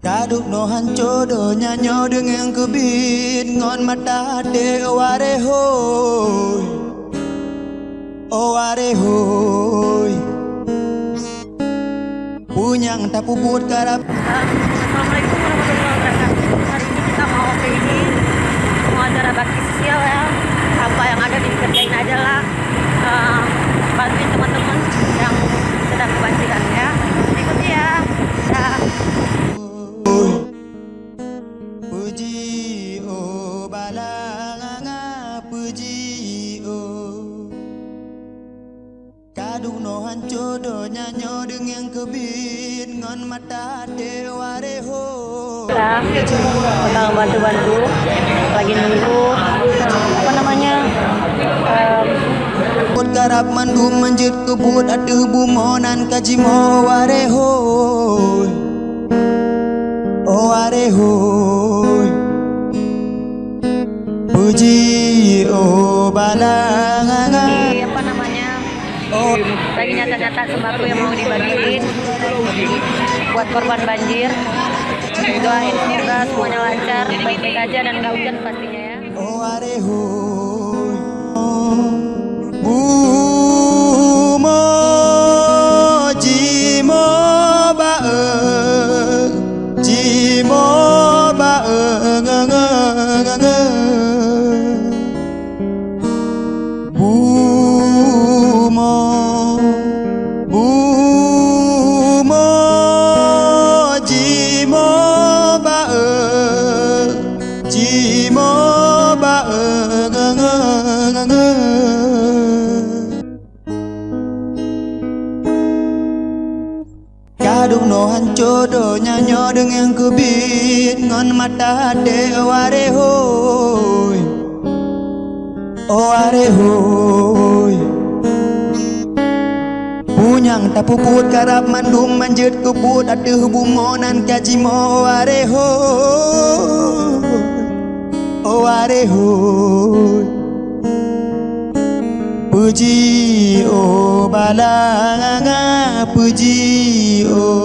Kaduk no hanco do nyanyo dengan kebit ngon mata de oware hoy oware hoy punyang tapuput karap. Assalamualaikum warahmatullahi wabarakatuh. Hari ini kita mau ke ini mau acara bakti sosial ya. Apa yang ada dikerjain aja lah. Bantuin teman-teman yang sedang kebanjiran ya. Ikuti ya. Dah. Puji o balanga puji o kadung no hanco do nyanyo dengan kebit ngon mata de ware ho. Kita bantu-bantu lagi nunggu apa namanya Put karap mandu manjit kebut atuh bumonan kajimo ware hoy ware hoy puji o balanga apa namanya lagi nyata-nyata sembako yang mau dibagiin buat korban banjir. Doain semoga semuanya lancar, baik-baik aja dan gak hujan pastinya ya. ware hoy bumo jimo bae jimo bae bumo bumo jimo bae jimo bae kadung no hanco do nyanyo dengan kebit ngon mata de ware hoy ware hoy punyang tapuput karap mandum manjut kebut atuh bumonan kajimo ware hoy ware hoy puji o balanga puji o